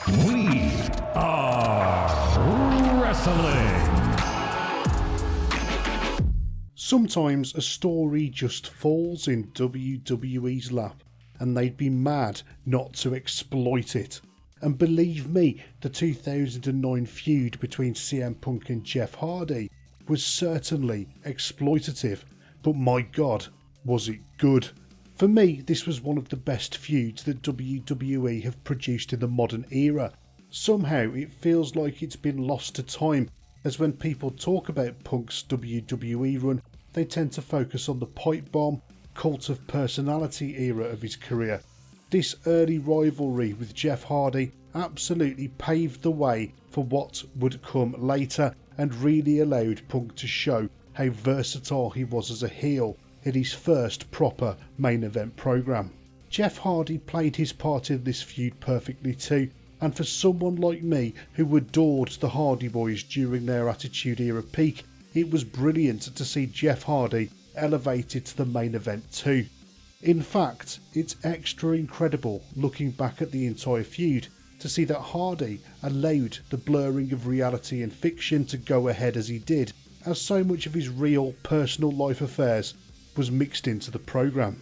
We are wrestling. Sometimes a story just falls in WWE's lap and they'd be mad not to exploit it. And believe me, the 2009 feud between CM Punk and Jeff Hardy was certainly exploitative, but my god, was it good. For me, this was one of the best feuds that WWE have produced in the modern era. Somehow it feels like it's been lost to time, as when people talk about Punk's WWE run, they tend to focus on the pipe bomb, cult of personality era of his career. This early rivalry with Jeff Hardy absolutely paved the way for what would come later and really allowed Punk to show how versatile he was as a heel in his first proper main event program. Jeff Hardy played his part in this feud perfectly too, and for someone like me who adored the Hardy Boys during their Attitude Era peak, it was brilliant to see Jeff Hardy elevated to the main event too. In fact, it's extra incredible looking back at the entire feud to see that Hardy allowed the blurring of reality and fiction to go ahead as he did, as so much of his real personal life affairs was mixed into the programme.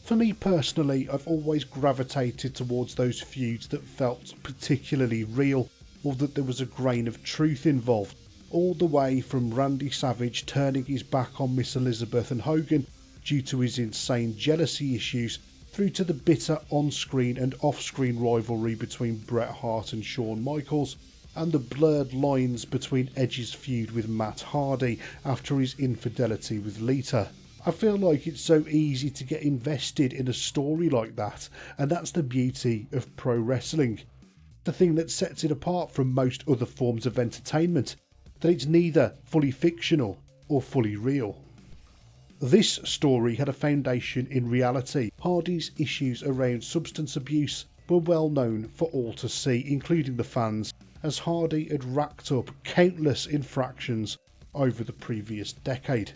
For me personally, I've always gravitated towards those feuds that felt particularly real, or that there was a grain of truth involved, all the way from Randy Savage turning his back on Miss Elizabeth and Hogan due to his insane jealousy issues, through to the bitter on-screen and off-screen rivalry between Bret Hart and Shawn Michaels, and the blurred lines between Edge's feud with Matt Hardy after his infidelity with Lita. I feel like it's so easy to get invested in a story like that, and that's the beauty of pro wrestling. The thing that sets it apart from most other forms of entertainment, that it's neither fully fictional or fully real. This story had a foundation in reality. Hardy's issues around substance abuse were well known for all to see, including the fans, as Hardy had racked up countless infractions over the previous decade.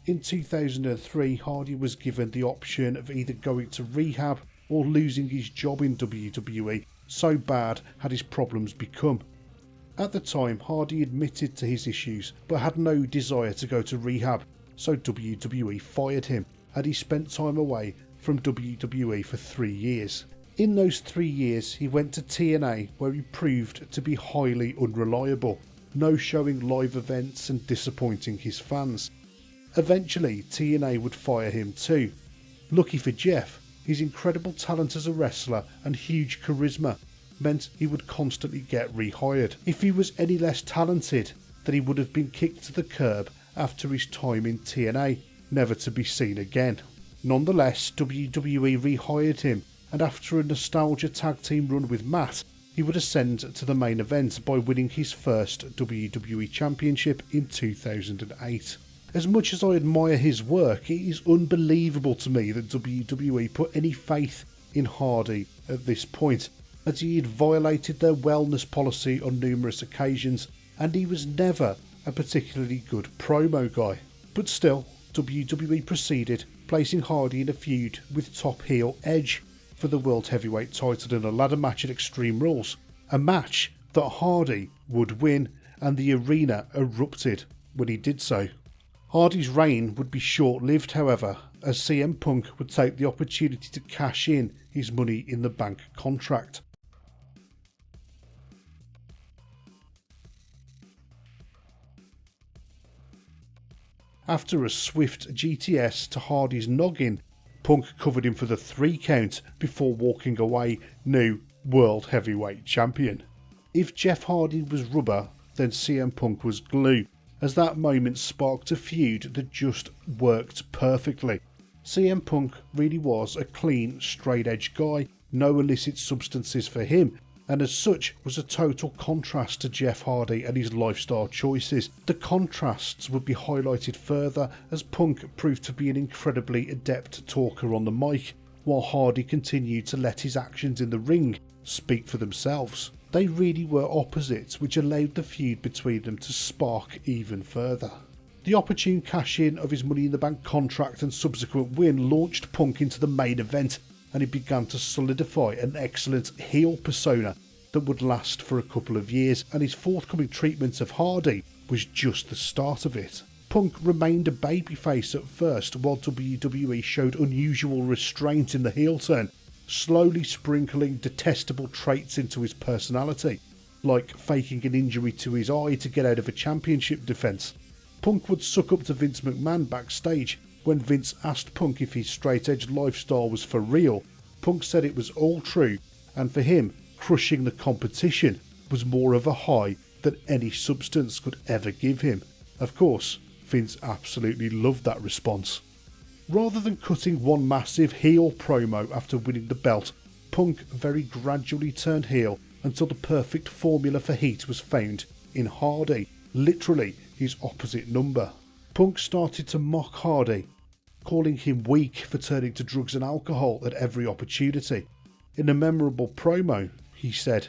In 2003, Hardy was given the option of either going to rehab or losing his job in WWE, so bad had his problems become. At the time, Hardy admitted to his issues but had no desire to go to rehab, so WWE fired him and he spent time away from WWE for 3 years. In those 3 years, he went to TNA, where he proved to be highly unreliable, no-showing live events and disappointing his fans. Eventually, TNA would fire him too. Lucky for Jeff, his incredible talent as a wrestler and huge charisma meant he would constantly get rehired. If he was any less talented, then he would have been kicked to the curb after his time in TNA, never to be seen again. Nonetheless, WWE rehired him, and after a nostalgia tag team run with Matt, he would ascend to the main event by winning his first WWE Championship in 2008. As much as I admire his work, it is unbelievable to me that WWE put any faith in Hardy at this point, as he had violated their wellness policy on numerous occasions, and he was never a particularly good promo guy. But still, WWE proceeded, placing Hardy in a feud with top heel Edge for the World Heavyweight title in a ladder match at Extreme Rules, a match that Hardy would win, and the arena erupted when he did so. Hardy's reign would be short-lived, however, as CM Punk would take the opportunity to cash in his Money in the Bank contract. After a swift GTS to Hardy's noggin, Punk covered him for the 3 count before walking away new World Heavyweight Champion. If Jeff Hardy was rubber, then CM Punk was glue, as that moment sparked a feud that just worked perfectly. CM Punk really was a clean, straight-edge guy, no illicit substances for him, and as such was a total contrast to Jeff Hardy and his lifestyle choices. The contrasts would be highlighted further as Punk proved to be an incredibly adept talker on the mic, while Hardy continued to let his actions in the ring speak for themselves. They really were opposites, which allowed the feud between them to spark even further. The opportune cash-in of his Money in the Bank contract and subsequent win launched Punk into the main event, and he began to solidify an excellent heel persona that would last for a couple of years, and his forthcoming treatment of Hardy was just the start of it. Punk remained a babyface at first, while WWE showed unusual restraint in the heel turn, slowly sprinkling detestable traits into his personality, like faking an injury to his eye to get out of a championship defence. Punk would suck up to Vince McMahon backstage. When Vince asked Punk if his straight-edge lifestyle was for real, Punk said it was all true, and for him, crushing the competition was more of a high than any substance could ever give him. Of course, Vince absolutely loved that response. Rather than cutting one massive heel promo after winning the belt, Punk very gradually turned heel until the perfect formula for heat was found in Hardy, literally his opposite number. Punk started to mock Hardy, calling him weak for turning to drugs and alcohol at every opportunity. In a memorable promo, he said,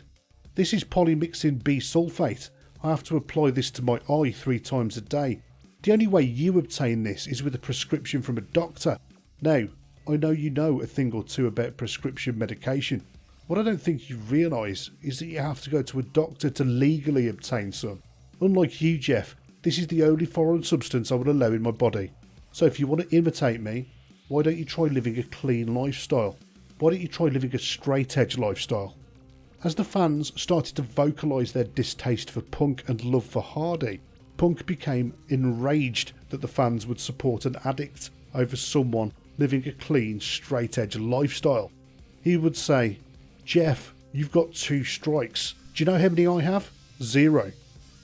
"This is polymyxin B-sulfate. I have to apply this to my eye 3 times a day. The only way you obtain this is with a prescription from a doctor. Now, I know you know a thing or two about prescription medication. What I don't think you realise is that you have to go to a doctor to legally obtain some. Unlike you, Jeff, this is the only foreign substance I will allow in my body. So if you want to imitate me, why don't you try living a clean lifestyle? Why don't you try living a straight-edge lifestyle?" As the fans started to vocalise their distaste for Punk and love for Hardy, Punk became enraged that the fans would support an addict over someone living a clean, straight-edge lifestyle. He would say, "Jeff, you've got 2 strikes. Do you know how many I have? 0.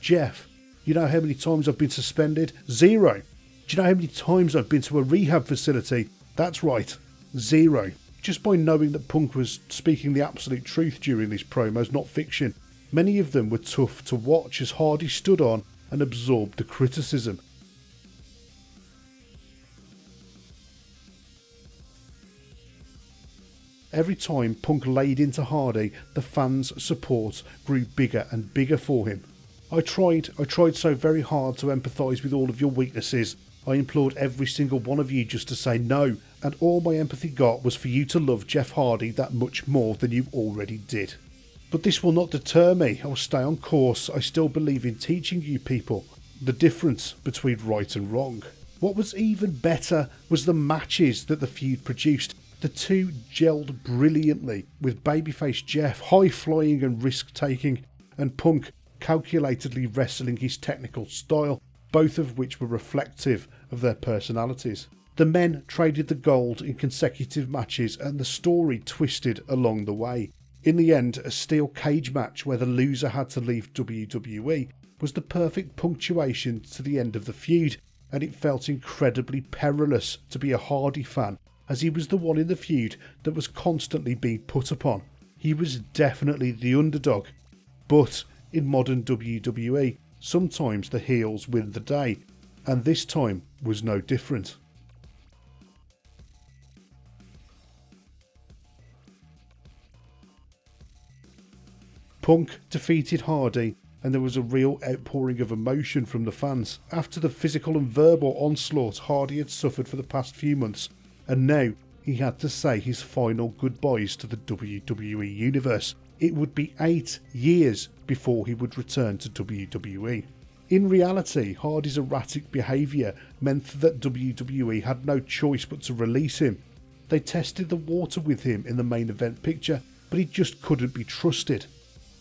Jeff, you know how many times I've been suspended? 0. Do you know how many times I've been to a rehab facility? That's right, 0. Just by knowing that Punk was speaking the absolute truth during these promos, not fiction, many of them were tough to watch as Hardy stood on and absorbed the criticism. Every time Punk laid into Hardy, the fans' support grew bigger and bigger for him. I tried so very hard to empathise with all of your weaknesses. I implored every single one of you just to say no, and all my empathy got was for you to love Jeff Hardy that much more than you already did. But this will not deter me. I will stay on course. I still believe in teaching you people the difference between right and wrong." What was even better was the matches that the feud produced. The two gelled brilliantly, with babyface Jeff high-flying and risk-taking, and Punk calculatedly wrestling his technical style, both of which were reflective of their personalities. The men traded the gold in consecutive matches, and the story twisted along the way. In the end, a steel cage match where the loser had to leave WWE was the perfect punctuation to the end of the feud, and it felt incredibly perilous to be a Hardy fan, as he was the one in the feud that was constantly being put upon. He was definitely the underdog, but in modern WWE, sometimes the heels win the day, and this time was no different. Punk defeated Hardy, and there was a real outpouring of emotion from the fans after the physical and verbal onslaught Hardy had suffered for the past few months, and now he had to say his final goodbyes to the WWE Universe. It would be 8 years before he would return to WWE. In reality, Hardy's erratic behaviour meant that WWE had no choice but to release him. They tested the water with him in the main event picture, but he just couldn't be trusted.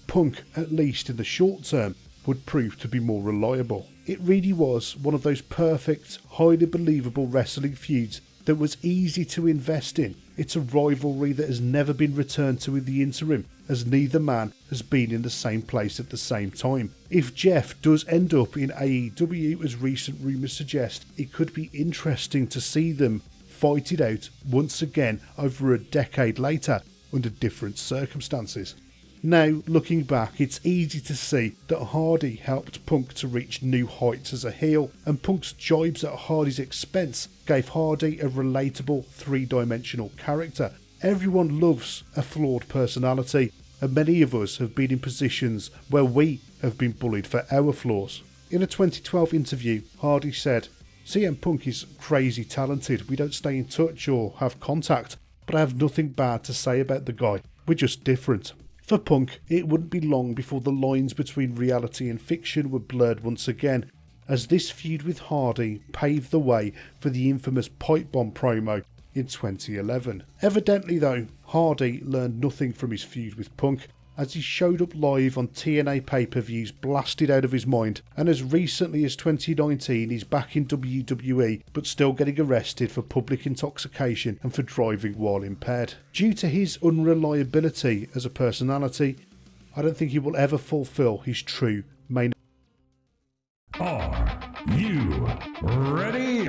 Punk, at least in the short term, would prove to be more reliable. It really was one of those perfect, highly believable wrestling feuds that was easy to invest in. It's a rivalry that has never been returned to in the interim, as neither man has been in the same place at the same time. If Jeff does end up in AEW, as recent rumours suggest, it could be interesting to see them fight it out once again over a decade later under different circumstances. Now, looking back, it's easy to see that Hardy helped Punk to reach new heights as a heel, and Punk's jibes at Hardy's expense gave Hardy a relatable 3-dimensional character. Everyone loves a flawed personality, and many of us have been in positions where we have been bullied for our flaws. In a 2012 interview, Hardy said, "CM Punk is crazy talented. We don't stay in touch or have contact, but I have nothing bad to say about the guy. We're just different." For Punk, it wouldn't be long before the lines between reality and fiction were blurred once again, as this feud with Hardy paved the way for the infamous pipe bomb promo in 2011. Evidently though, Hardy learned nothing from his feud with Punk, as he showed up live on TNA pay-per-views blasted out of his mind, and as recently as 2019 he's back in WWE but still getting arrested for public intoxication and for driving while impaired. Due to his unreliability as a personality, I don't think he will ever fulfill his true main. Are you ready?